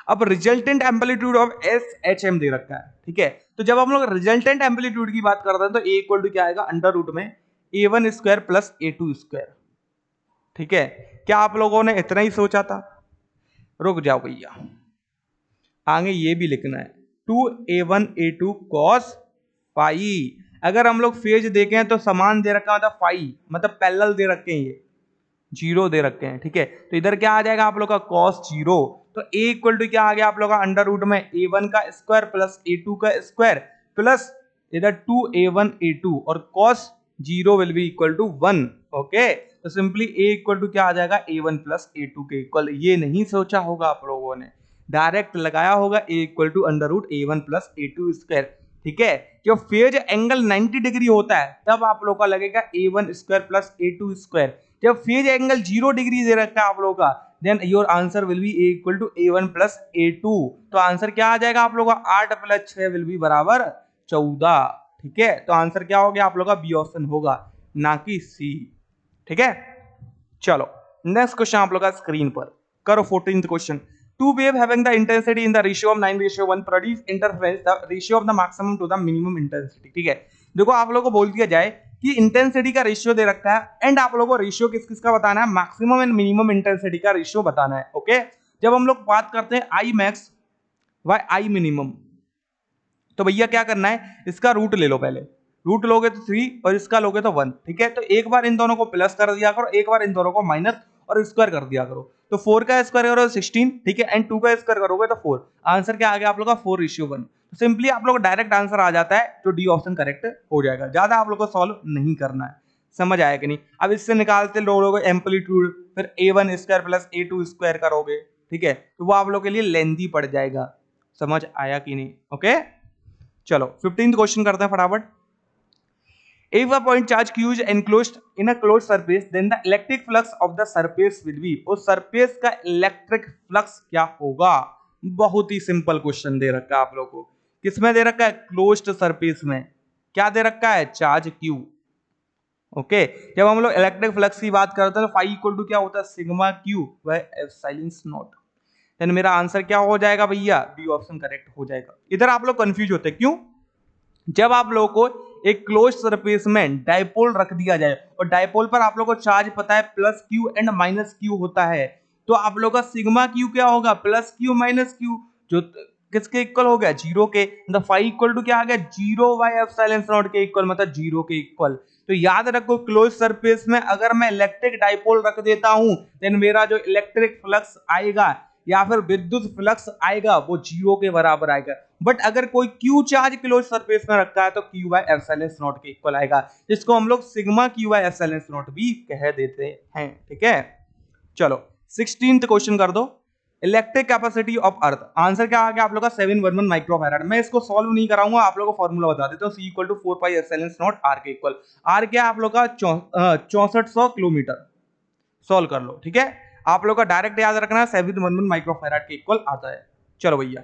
अब रिजल्टेंट एम्पलीट्यूड ऑफ SHM दे रखा है, ठीक है, तो जब हम लोग रिजल्टेंट एम्पलीट्यूड की बात करते हैं तो A इक्वल टू क्या आएगा, अंडर रूट में A1 square plus A2 square, ठीक है। क्या आप लोगों ने इतना ही सोचा था, रुक जाओ भैया, आगे ये भी लिखना है 2A1 A2 cos फाई। अगर हम लोग फेज देखें तो समान दे रखा था फाई, मतलब पैरेलल दे रखे हैं, ये जीरो दे रखे हैं, ठीक है, तो इधर क्या आ जाएगा आप लोग का cos जीरो, तो A इक्वल टू क्या आ गया आप लोग का अंडर रूट में A1 का स्क्वायर प्लस A2 का स्क्वायर प्लस इधर 2A1 A2 और cos zero will be equal to 1, okay. तो सिंपली A इक्वल टू क्या आ जाएगा A1 प्लस A2 के इक्वल, ये नहीं सोचा होगा आप लोगों ने, डायरेक्ट लगाया होगा A equal to under root A1 plus A2 square, ठीक है। जब फेज एंगल 90 डिग्री होता है तब आप लोग का लगेगा A1 square plus A2 square, जब फेज एंगल 0 डिग्री दे रखा है आप लोगों का, then your answer will be A equal to A1 plus A2, तो आंसर क्या आ जाएगा आप लोगों का 8 प्लस 6 विल बी बराबर 14, ठीक है। तो आंसर क्या हो गया आप लोग का, बी ऑप्शन होगा, ना कि सी, ठीक है। चलो नेक्स्ट क्वेश्चन आप लोग का स्क्रीन पर करो, 14th question. Two wave having the intensity in the ratio of 9:1 produce interference the ratio of the maximum to the minimum intensity, ठीक है। देखो आप लोगों को बोल दिया जाए कि इंटेंसिटी का रेशियो दे रखा है एंड आप लोगों को रेशियो किस किस का बताना है, मैक्सिमम एंड मिनिमम इंटेंसिटी का रेशियो बताना है, ओके। जब हम लोग बात करते हैं I max bye I minimum, तो भैया क्या करना है, इसका रूट ले लो, पहले रूट लोगे तो 3 और इसका लोगे तो 1, ठीक है। तो एक बार इन दोनों को प्लस कर दिया करो, एक बार इन दोनों को माइनस और स्क्वायर कर दिया करो, तो 4 का स्क्वायर करो 16, ठीक है, एंड 2 का स्क्वायर करोगे तो 4, आंसर क्या आ गया आप लोग का 4:1। तो सिंपली आप लोग डायरेक्ट आंसर आ जाता है, जो डी ऑप्शन करेक्ट हो जाएगा, ज्यादा आप लोग को सॉल्व नहीं करना है, समझ आया कि नहीं। अब इससे निकालते लोगे एम्पलीट्यूड, फिर A1 square plus A2 square करोगे, ठीक है, तो वो आप लोग के लिए लेंथी पड़ जाएगा, समझ आया कि नहीं, ओके। चलो 15th क्वेश्चन करते हैं फटाफट। If a point charge q is enclosed in a closed surface, then the electric flux of the surface will be, उस surface का electric flux क्या होगा। बहुत ही सिंपल क्वेश्चन दे रखा है आप लोगों को, किसमें दे रखा है, क्लोज्ड सरफेस में, क्या दे रखा है, चार्ज q, ओके। जब हम लोग इलेक्ट्रिक फ्लक्स की बात करते हैं तो फाई इक्वल टू क्या होता है, sigma q by epsilon naught, then मेरा आंसर क्या हो जाएगा भैया, बी ऑप्शन करेक्ट हो जाएगा। इधर आप लोग कंफ्यूज होते हैं, क्यों, जब आप लोगों को एक क्लोज सरफेस में डाइपोल रख दिया जाए और डाइपोल पर आप लोगों को चार्ज पता है plus Q and minus Q होता है, तो आप लोगों का सिग्मा क्यू क्या होगा, प्लस क्यू माइनस क्यू, जो किसके इक्वल हो गया, जीरो के, मतलब फाई इक्वल टू क्या आ गया, जीरो बाय एप्सिलॉन नॉट के इक्वल, मतलब जीरो के इक्वल। तो याद रखो क्लोज सरफेस में अगर मैं इलेक्ट्रिक डाइपोल रख देता हूं, देन मेरा जो इलेक्ट्रिक फ्लक्स आएगा या फिर विद्युत फ्लक्स आएगा वो जीरो के बराबर आएगा। बट अगर कोई क्यू चार्ज क्लोज सरफेस में रखा है तो क्यू बाय एप्सिलॉन नॉट के इक्वल आएगा, जिसको हम लोग sigma Q by epsilon not भी कह देते हैं, ठीक है। चलो 16th क्वेश्चन कर दो। Electric capacity of earth, answer क्या आ गया आप लोग का 711 माइक्रोफैराड। मैं इसको सॉल्व नहीं कराऊंगा, आप लोगों को फॉर्मूला बता देता हूँ। C equal to 4 pi epsilon naught R के इक्वल। R क्या आप लोग का 6400 किलोमीटर। सॉल्व कर लो, ठीक है। आप लोग का डायरेक्ट याद रखना 711 माइक्रोफैराड के इक्वल आता है। चलो भैया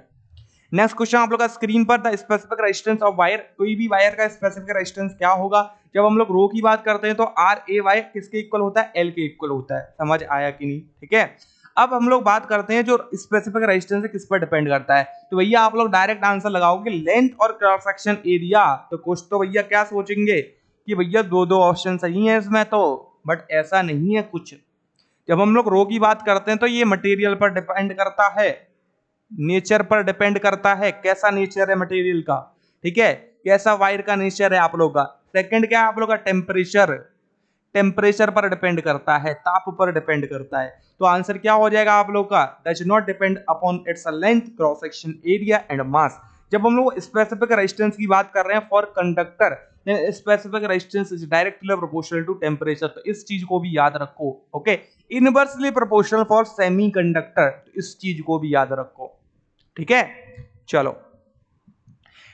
नेक्स्ट क्वेश्चन आप लोग का स्क्रीन पर, the specific resistance of wire, कोई भी वायर का स्पेसिफिक रेजिस्टेंस क्या होगा। जब हम लोग रो की बात करते हैं तो आर ए वाई किसके इक्वल होता है, एल के इक्वल होता है। समझ आया कि नहीं, ठीक है। अब हम लोग बात करते हैं जो स्पेसिफिक रेजिस्टेंस है किस पर डिपेंड करता है, तो भैया आप लोग डायरेक्ट आंसर लगाओगे लेंथ और क्रॉस सेक्शन एरिया। तो कुछ तो भैया क्या सोचेंगे कि भैया दो दो ऑप्शन सही है इसमें, तो बट ऐसा नहीं है कुछ। जब हम लोग रो की बात करते हैं तो ये मटेरियल पर डिपेंड करता है, नेचर पर डिपेंड करता है, कैसा नेचर है मटेरियल का, ठीक है, कैसा वायर का नेचर है आप लोग का। सेकंड क्या है आप लोग का, टेम्परेचर, टेम्परेचर पर डिपेंड करता है, ताप पर डिपेंड करता है। तो आंसर क्या हो जाएगा आप लोग का, does not depend upon its length, cross section area and mass. जब हम लोग स्पेसिफिक रेजिस्टेंस की बात कर रहे हैं for conductor, specific resistance is directly proportional to temperature, तो इस चीज को भी याद रखो, okay. Inversely proportional for semiconductor, इस चीज को भी याद रखो, ठीक है। चलो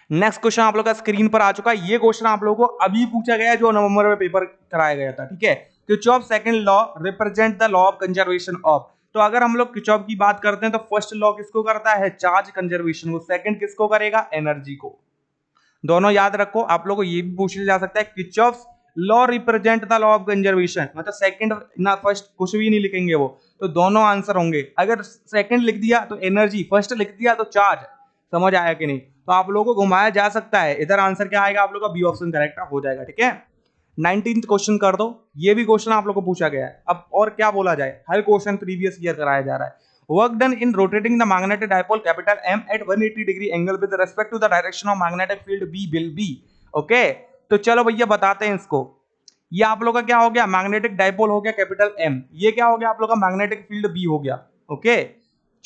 नेक्स्ट क्वेश्चन आप लोग का स्क्रीन पर आ चुका है। ये क्वेश्चन आप लोगों को अभी पूछा गया है जो नवंबर में पेपर कराया गया था, ठीक है। Kirchhoff second law represent the law of conservation of, तो अगर हम लोग किरचॉफ की बात करते हैं तो फर्स्ट लॉ किसको करता है, चार्ज कंजर्वेशन को, सेकंड किसको करेगा, एनर्जी को। दोनों याद रखो। आप लोगों को ये भी पूछ जा सकता है Kirchhoff law represent the law of conservation, मतलब सेकंड ना फर्स्ट कुछ भी नहीं लिखेंगे वो, तो दोनों आंसर होंगे। अगर सेकंड लिख दिया तो एनर्जी, फर्स्ट लिख दिया तो चार्ज। समझ आया कि नहीं, तो आप लोगों को घुमाया जा सकता है। इधर आंसर क्या आएगा आप लोग का, बी ऑप्शन करेक्ट हो जाएगा, ठीक है। 19th क्वेश्चन कर दो, ये भी क्वेश्चन आप लोग को पूछा गया है। अब और क्या बोला जाए, हर क्वेश्चन प्रीवियस ईयर कराया जा रहा है। Work done in rotating the magnetic dipole capital M at 180 degree angle with respect to the direction of magnetic field B will be, okay. तो चलो भैया बताते हैं इसको। ये आप लोग का क्या हो गया, मैग्नेटिक डायपोल हो गया कैपिटल M, ये क्या हो गया आप लोग का, मैग्नेटिक फील्ड B हो गया, ओके।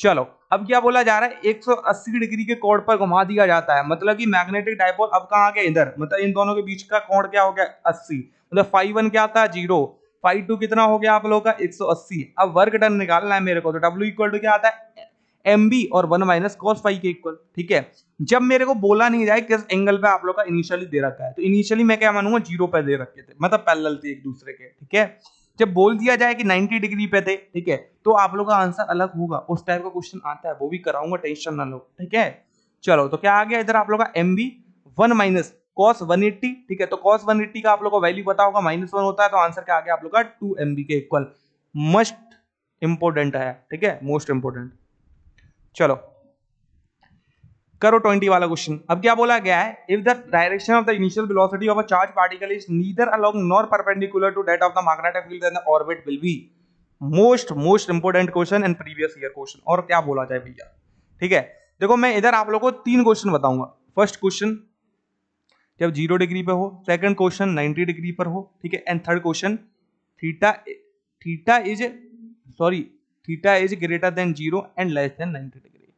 चलो अब क्या बोला जा रहा है, 180 डिग्री के कोण पर घुमा दिया जाता है, मतलब कि मैग्नेटिक डायपोल अब कहां आ गया, इधर, मतलब इन दोनों के बीच का कोण क्या हो गया, 80, मतलब φ1 क्या आता है 0, φ2 कितना हो गया आप लोगों का 180। अब वर्क डन निकालना है मेरे को, तो W इक्वल टू क्या आता है, MB और 1 माइनस कॉस फाई के इक्वल, ठीक है। जब मेरे को बोला नहीं जाए किस एंगल पे आप लोग का इनिशियली दे रखा है, तो इनिशियली मैं क्या मानूंगा 0 पे दे रखे थे, मतलब पैरेलल थे एक दूसरे के, ठीक है। जब बोल दिया जाए कि 90 डिग्री पे थे, ठीक है, तो आप लोग का आंसर अलग होगा, उस टाइप का क्वेश्चन आता है, वो भी कराऊंगा, टेंशन ना लो, ठीक है। चलो तो क्या आ गया इधर आप लोग का MB 1 माइनस cos 180, ठीक है। तो cos 180 का आप लोग को वैल्यू पता होगा -1 होता है, तो आंसर क्या आ गया आप लोग का 2 MB के इक्वल। मस्ट इंपोर्टेंट है, ठीक है, मोस्ट इंपोर्टेंट। चलो करो 20 वाला क्वेश्चन। अब क्या बोला गया है, if the direction of the initial velocity of a charge particle is neither along nor perpendicular to that of the magnetic field then the orbit will be. Most important question and previous year question. और क्या बोला जाए भैया, ठीक है। देखो मैं इधर आप लोगों को 3 क्वेश्चन बताऊंगा। फर्स्ट क्वेश्चन जब 0 डिग्री पे हो, सेकंड क्वेश्चन 90 डिग्री पर हो, ठीक है, and third question theta is greater than 0 and less than 90 degree,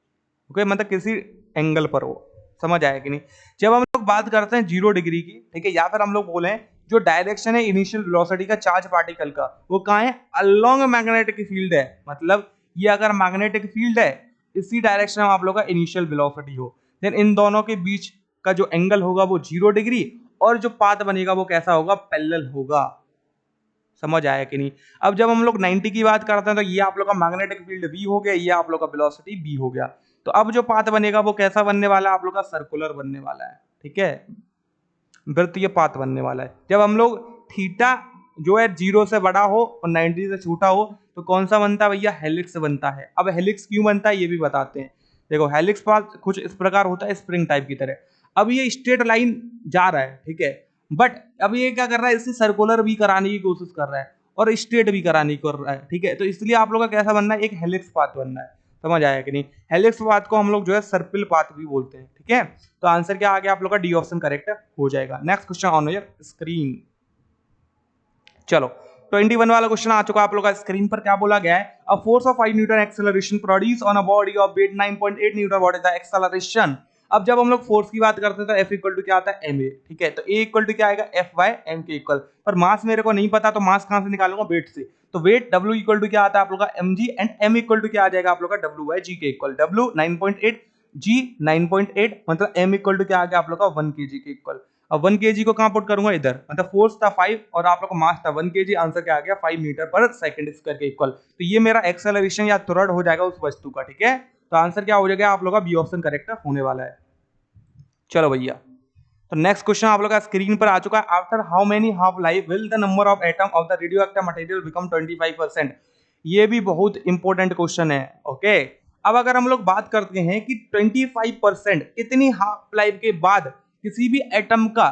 okay, मतलब किसी एंगल पर हो। समझ आया कि नहीं। जब हम लोग बात करते हैं 0 डिग्री की, ठीक है, या फिर हम लोग बोले जो डायरेक्शन है इनिशियल वेलोसिटी का चार्ज पार्टिकल का, वो कहाँ है, अलोंग मैग्नेटिक फील्ड है, मतलब ये अगर मैग्नेटिक फील्ड है, इसी डायरेक्शन में आप लोग का इनिशियल वेलोसिटी हो, देन इन दोनों के बीच का जो एंगल होगा वो 0 डिग्री, और जो पाथ बनेगा वो कैसा होगा, पैरेलल होगा। समझ आया कि नहीं। अब जब हम लोग 90 की बात करते हैं तो ये आप लोग का मैग्नेटिक फील्ड V हो गया, ये आप लोग का वेलोसिटी B हो गया। तो अब जो पाथ बनेगा वो कैसा बनने वाला है आप लोग का, सर्कुलर बनने वाला है, ठीक है, वृत्त ये पाथ बनने वाला है। जब हम लोग थीटा जो है 0 से बड़ा हो और 90 से छोटा हो, तो कौन सा बनता है भैया, हेलिक्स बनता है। अब हेलिक्स क्यों बनता है ये भी बताते हैं। देखो हेलिक्स पाथ कुछ इस प्रकार होता है, स्प्रिंग टाइप की तरह। अब ये स्ट्रेट लाइन जा रहा है, ठीक है, बट अब ये क्या कर रहा है, इसे सर्कुलर भी कराने की कोशिश कर रहा है और स्ट्रेट भी कराने की कर रहा है, ठीक है। तो इसलिए आप लोग का कैसा बनना है, एक हेलिक्स पाथ बनना है। समझ आया कि नहीं। हेलिक्स पाथ को हम लोग जो है सर्पिल पाथ भी बोलते हैं, ठीक है। तो आंसर क्या आ गया आप लोग का, डी ऑप्शन करेक्ट हो जाएगा। Next question on your screen. चलो 21 वाला क्वेश्चन आ चुका आप लोग का स्क्रीन पर। क्या बोला गया है, a force of 5 newton acceleration produce on a body of weight 9.8 newton, what is the acceleration. अब जब हम लोग फोर्स की बात करते हैं तो F इक्वल टू क्या आता है, ma, ठीक है। तो A इक्वल टू क्या आएगा, F बाय m के इक्वल। पर मास मेरे को नहीं पता, तो मास कहां से निकालूंगा, वेट से। तो वेट W इक्वल टू क्या आता है आप लोग का mg and m equal to क्या आ जाएगा आप लोग का W/g के इक्वल। W 9.8, g 9.8, मतलब m इक्वल टू क्या आ गया आप लोग का 1 kg के इक्वल। अब 1 kg को कहां पुट करूंगा, इधर, मतलब फोर्स था 5 और आप लोग का मास था 1 kg, आंसर क्या आ गया 5 मीटर पर सेकंड स्क्वायर के इक्वल। तो ये मेरा एक्सेलरेशन या त्वरण हो जाएगा उस वस्तु का, ठीक है। तो आंसर क्या हो जाएगा आप लोग का बी ऑप्शन करेक्ट होने वाला है। चलो भैया, तो नेक्स्ट क्वेश्चन आप लोग का स्क्रीन पर आ चुका है। After how many half life will the number of atom of the radioactive material become 25%। ये भी बहुत इंपॉर्टेंट क्वेश्चन है, ओके। अब अगर हम लोग बात करते हैं कि 25% इतनी हाफ लाइफ के बाद किसी भी एटम का,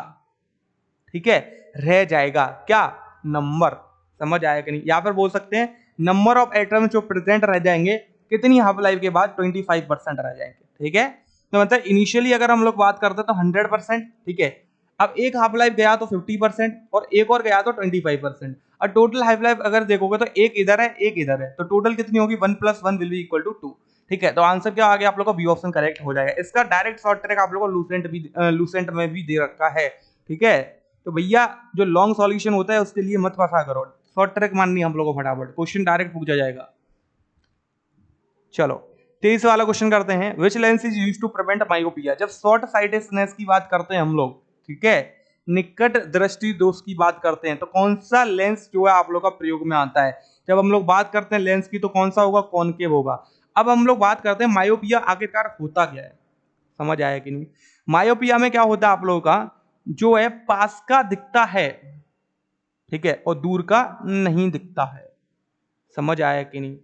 ठीक है, रह जाएगा क्या नंबर, समझ आया कि नहीं। या फिर बोल सकते हैं नंबर ऑफ एटम जो प्रेजेंट रह जाएंगे कितनी हाफ लाइफ के बाद 25% रह जाएंगे, ठीक है। तो मतलब इनिशियली अगर हम लोग बात करते हैं तो 100%, ठीक है। अब एक हाफ लाइफ गया तो 50% और एक और गया तो 25%। और टोटल हाफ लाइफ अगर देखोगे तो एक इधर है एक इधर है, तो टोटल कितनी होगी 1 + 1 विल बी इक्वल टू 2, ठीक है। तो आंसर क्या आ गया आप लोग का बी ऑप्शन करेक्ट हो जाएगा। इसका डायरेक्ट शॉर्ट ट्रिक आप लोग को लूसेंट में भी दे रखा है, ठीक है। तो भैया जो लॉन्ग सॉल्यूशन होता है उसके लिए मत फंसा करो, शॉर्ट ट्रिक माननी हम लोग को फटाफट, क्वेश्चन डायरेक्ट पूछा जाएगा। चलो 23 वाला क्वेश्चन करते हैं। Which lens is used to prevent myopia. जब शॉर्ट साइटेडनेस की बात करते हैं हम लोग, ठीक है, निकट दृष्टि दोष की बात करते हैं, तो कौन सा लेंस जो है आप लोग का प्रयोग में आता है। जब हम लोग बात करते हैं लेंस की तो कौन सा होगा, कॉनकेव होगा। अब हम लोग बात करते हैं मायोपिया आखिरकार होता क्या है, समझ आया कि नहीं। मायोपिया में क्या होता है आप लोगों का, जो है पास का दिखता है, ठीक है, और दूर का नहीं दिखता है, समझ आया कि नहीं।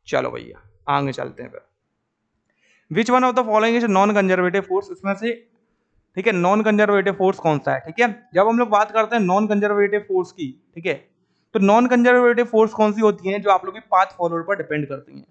चलो भैया आगे चलते हैं फिर। Which one of the following is non conservative force, इसमें से, ठीक है, नॉन कंजर्वेटिव फोर्स कौन सा है, ठीक है। जब हम लोग बात करते हैं नॉन कंजर्वेटिव फोर्स की, ठीक है, तो नॉन कंजर्वेटिव फोर्स कौन सी होती है, जो आप लोग की पाथ फॉलोअर पर डिपेंड करती हैं,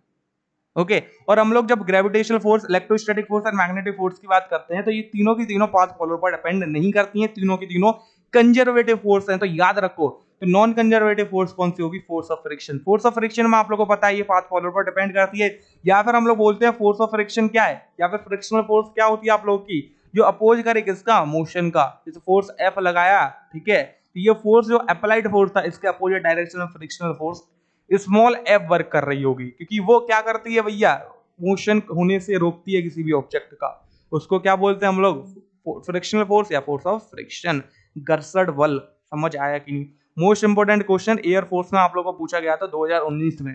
ओके। और हम लोग जब ग्रेविटेशनल फोर्स, इलेक्ट्रोस्टैटिक फोर्स और मैग्नेटिक फोर्स की बात करते हैं तो ये तीनों की तीनों पाथ फॉलोअर पर डिपेंड नहीं करती हैं, तीनों की तीनों कंजर्वेटिव फोर्स हैं। तो याद रखो, तो नॉन कंजर्वेटिव फोर्स कौन सी होगी, force of friction. Force of friction में आप लोगों को पता है ये पाथ फॉलोअर पर डिपेंड करती है। या फिर हम लोग बोलते हैं फोर्स ऑफ फ्रिक्शन क्या है, या फिर फ्रिक्शनल फोर्स क्या होती है आप लोगों की, जो अपोज करे किसका, मोशन का। जैसे फोर्स एफ लगाया, ठीक है, तो ये फोर्स जो अप्लाइड फोर्स था इसके अपोजिट डायरेक्शन में frictional force small F work कर रही होगी, क्योंकि वो क्या करती है भैया, मोशन होने से रोकती है किसी भी ऑब्जेक्ट का। उसको क्या बोलते हैं हम लोग, फ्रिक्शनल फोर्स या फोर्स ऑफ फ्रिक्शन, घर्षण बल, समझ आया कि नहीं। Most important question air force में आप लोगों को पूछा गया था 2019 में,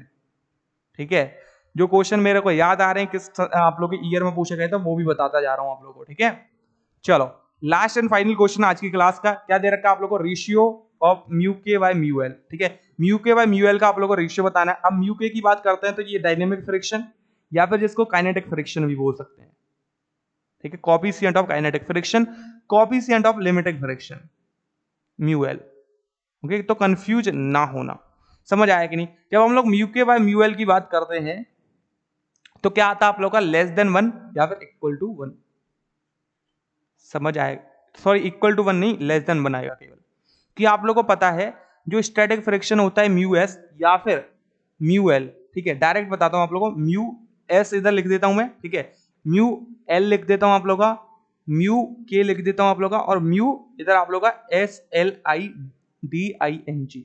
ठीक है। जो क्वेश्चन मेरे को याद आ रहे हैं किस आप लोग के ईयर में पूछा गया था वो भी बताता जा रहा हूं आप लोगों को, ठीक है। चलो लास्ट एंड फाइनल क्वेश्चन आज की क्लास का क्या दे रखा है आप लोगों को, रेशियो ऑफ म्यू के बाय म्यू एल, ठीक है। म्यू के बाय म्यू एल का आप लोगों को रेशियो बताना है। अब म्यू के की बात करते हैं तो ये डायनेमिक फ्रिक्शन या फिर जिसको काइनेटिक फ्रिक्शन भी बोल सकते हैं, ठीक है। Coefficient of kinetic friction, coefficient of limiting friction, mu L, okay. तो कंफ्यूज ना होना, समझ आया कि नहीं। जब हम लोग म्यू के बाय म्यू एल की बात करते हैं तो क्या आता है आप लोग का, लेस देन 1 या फिर इक्वल टू 1, समझ आएगा, सॉरी इक्वल टू 1 नहीं, लेस देन 1 आएगा केवल। कि आप लोगों को पता है जो स्टैटिक फ्रिक्शन होता है म्यू एस या फिर म्यू एल, ठीक है। डायरेक्ट बताता हूं आप लोगों को, म्यू एस इधर लिख देता हूं मैं, ठीक है, म्यू एल लिख देता हूं आप लोग का, म्यू के लिख देता हूं आप लोग का, और म्यू इधर आप लोग का SLIDING,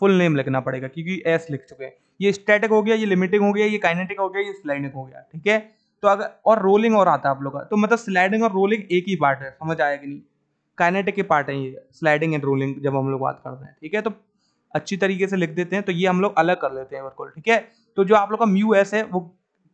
फुल नेम लिखना पड़ेगा क्योंकि एस लिख चुके हैं। ये स्टैटिक हो गया, ये लिमिटिंग हो गया, ये काइनेटिक हो गया, ये स्लाइडिंग हो गया, ठीक है। तो अगर और रोलिंग और आता है आप लोग का, तो मतलब स्लाइडिंग और रोलिंग एक ही पार्ट है, समझ आया कि नहीं। काइनेटिक के पार्ट है ये स्लाइडिंग एंड रोलिंग जब हम लोग बात करते हैं, ठीक है। तो अच्छी तरीके से लिख देते हैं, तो ये हम लोग अलग कर लेते हैं बिल्कुल, ठीक है। तो जो आप लोग का म्यू एस है वो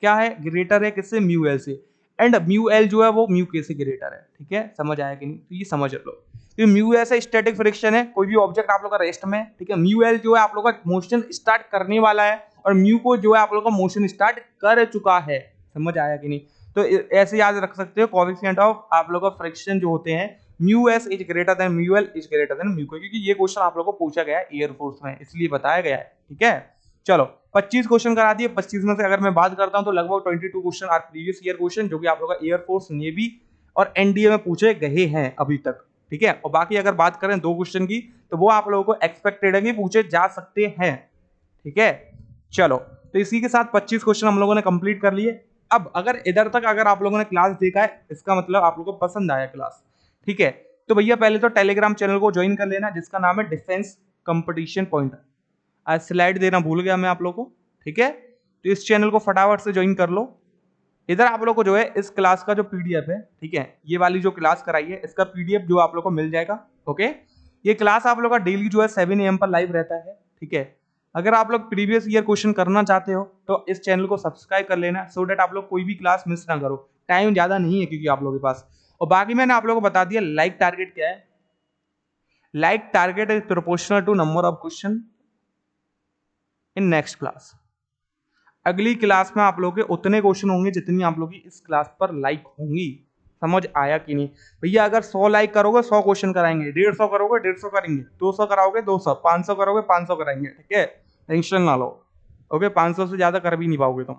क्या है, ग्रेटर है किससे, म्यू एल से, एंड म्यू एल जो है वो म्यू के से ग्रेटर है, ठीक है। समझ आया कि नहीं, तो ये समझ लो। तो म्यू एस है स्टैटिक फ्रिक्शन है, कोई भी ऑब्जेक्ट आप लोग का रेस्ट में, ठीक है। म्यू एल जो है आप लोग का मोशन स्टार्ट करने वाला है, और म्यू को जो है आप लोग का मोशन स्टार्ट कर चुका है, समझ आया कि नहीं। तो ऐसे याद रख सकते हो, कोएफिशिएंट ऑफ आप लोग का फ्रिक्शन जो होते हैं, mu S is greater than mu L is greater than mu के, क्योंकि ये क्वेश्चन आप लोगों को पूछा गया है एयरफोर्स में, इसलिए बताया गया है, ठीक है। चलो 25 क्वेश्चन करा दिए। 25 में से अगर मैं बात करता हूं तो लगभग 22 question our previous year question, जो कि आप लोग का एयरफोर्स, नेवी और एनडीए में पूछे गए हैं अभी तक, ठीक है। और बाकी अगर बात करें 2 क्वेश्चन की तो वो आप लोगों को एक्सपेक्टेड है कि पूछे जा सकते हैं, ठीक है। चलो तो इसी के साथ 25 क्वेश्चन हम लोगों ने कंप्लीट कर लिए। अब अगर इधर तक अगर आप लोगों ने क्लास देखा है, इसका मतलब आप लोगों को पसंद आया क्लास, ठीक है। तो भैया पहले तो टेलीग्राम चैनल को ज्वाइन कर लेना जिसका नाम है डिफेंस कंपटीशन पॉइंट। आज स्लाइड देना भूल गया मैं आप लोगों को, ठीक है। तो इस चैनल को फटाफट से ज्वाइन कर लो। इधर आप लोग को जो है इस क्लास का जो पीडीएफ है, ठीक है, ये वाली जो क्लास कराई है इसका पीडीएफ जो आप लोग को मिल जाएगा। ओके, ये क्लास आप लोग का डेली जो है 7 AM पर लाइव रहता है, ठीक है। अगर आप लोग प्रीवियस ईयर क्वेश्चन करना चाहते हो तो इस चैनल को सब्सक्राइब कर लेना, सो डेट आप लोग कोई भी क्लास मिस ना करो। टाइम ज्यादा नहीं है क्योंकि आप लोगों के पास। और बाकी मैंने आप लोगों को बता दिया लाइक टारगेट क्या है। Like target is proportional to number of question in next class. अगली क्लास में आप लोगों के उतने क्वेश्चन होंगे जितनी आप लोगों की इस क्लास पर लाइक होंगी। समझ आया कि नहीं भैया? अगर 100 लाइक करोगे 100 क्वेश्चन कराएंगे, 150 करोगे 150 करेंगे, 200 कराओगे 200, 500 करोगे 500 कराएंगे, ठीक है। टेंशन ना लो। ओके, 500 से ज्यादा कर भी नहीं पाओगे तुम।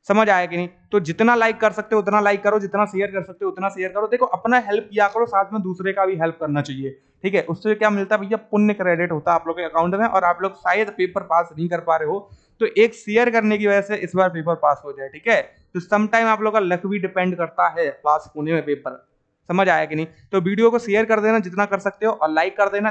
समझ आया कि नहीं? तो जितना लाइक कर सकते हो उतना लाइक करो, जितना शेयर कर सकते हो उतना शेयर करो। देखो, अपना हेल्प किया करो, साथ में दूसरे का भी हेल्प करना चाहिए, ठीक है। उससे क्या मिलता है भैया? पुण्य क्रेडिट होता है आप लोग के अकाउंट में, और आप लोग शायद पेपर पास नहीं कर पा रहे हो तो एक शेयर करने की वजह से इस बार पेपर पास हो जाए, ठीक है। तो सम टाइम आप लोग का लक भी डिपेंड करता है पास होने में पेपर। समझ आया कि नहीं? तो वीडियो को शेयर कर देना जितना कर सकते हो, और लाइक कर देना।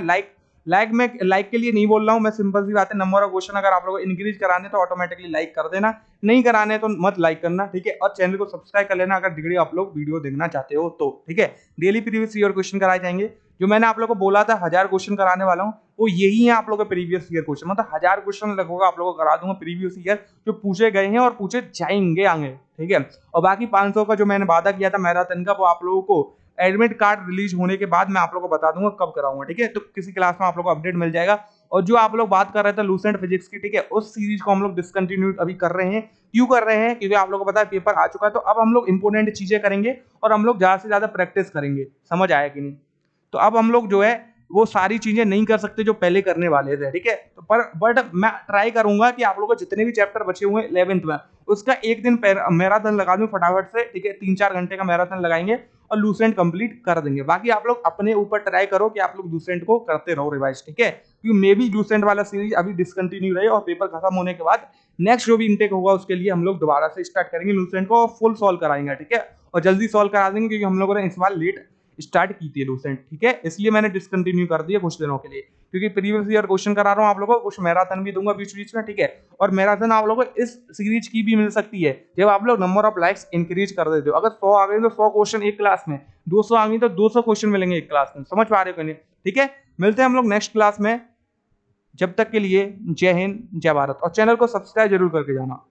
लाइक के लिए नहीं बोल रहा हूं मैं, सिंपल सी बात है, नंबर ऑफ क्वेश्चन अगर आप लोग को इंक्रीज कराने तो ऑटोमेटिकली लाइक कर देना, नहीं कराने तो मत लाइक करना, ठीक है। और चैनल को सब्सक्राइब कर लेना अगर डिग्री आप लोग वीडियो देखना चाहते हो तो, ठीक है। डेली प्रीवियस ईयर क्वेश्चन कराए जाएंगे। जो मैंने आप लोग को बोला था 1000 क्वेश्चन कराने वाला हूँ, वो यही है आप लोग का प्रीवियस ईयर क्वेश्चन। मतलब 1000 क्वेश्चन लगभग आप लोगों को करा दूंगा प्रीवियस ईयर, जो पूछे गए हैं और पूछे जाएंगे आगे, ठीक है। और बाकी 500 का जो मैंने वादा किया था मैराथन का, वो आप लोगों को एडमिट कार्ड रिलीज होने के बाद मैं आप लोगों को बता दूंगा कब कराऊंगा, ठीक है। तो किसी क्लास में आप लोगों को अपडेट मिल जाएगा। और जो आप लोग बात कर रहे थे लूसेंट फिजिक्स की, ठीक है, उस सीरीज को हम लोग डिसकंटिन्यू अभी कर रहे हैं। क्यों कर रहे हैं? क्योंकि आप लोगों को पता है पेपर आ चुका है, तो अब हम लोग इंपोर्टेंट चीजें करेंगे और हम लोग ज्यादा से ज्यादा प्रैक्टिस करेंगे। समझ आया कि नहीं? तो अब हम लोग जो है वो सारी चीजें नहीं कर सकते जो पहले करने वाले थे, ठीक है। तो बट मैं ट्राई करूंगा कि आप लोगों को जितने भी चैप्टर बचे हुए 11th में, उसका एक दिन मैराथन लगा दूं फटाफट से, ठीक है। 3-4 घंटे का मैराथन लगाएंगे और लूसेंट कंप्लीट कर देंगे। बाकी आप लोग अपने ऊपर ट्राई करो कि आप लोग लूसेंट को करते रहो रिवाइज, ठीक है। क्योंकि मे भी लूसेंट वाला सीरीज अभी डिसकंटिन्यू रहे और पेपर खत्म होने के बाद नेक्स्ट जो भी इनटेक होगा उसके लिए हम लोग दोबारा से स्टार्ट करेंगे लूसेंट को, और फुल सॉल्व कराएंगे, ठीक है। और जल्दी सॉल्व करा देंगे क्योंकि हम लोगों ने इस बार लेट स्टार्ट की थी लूसेंट, ठीक है। इसलिए मैंने डिसकंटिन्यू कर दिया कुछ दिनों के लिए, क्योंकि प्रीवियस ईयर क्वेश्चन करा रहा हूं आप लोगों को, कुछ मैराथन भी दूंगा बीच बीच में, ठीक है। और मैराथन आप लोगों को इस सीरीज की भी मिल सकती है जब आप लोग नंबर ऑफ लाइक्स इंक्रीज कर देते हो। अगर 100 आ गए तो 100 क्वेश्चन एक क्लास में, 200 आ गई तो 200 क्वेश्चन मिलेंगे एक क्लास में। समझ पा रहे हो कि नहीं? ठीक है, मिलते हैं हम लोग नेक्स्ट क्लास में। जब तक के लिए जय हिंद जय भारत, और चैनल को सब्सक्राइब जरूर करके जाना।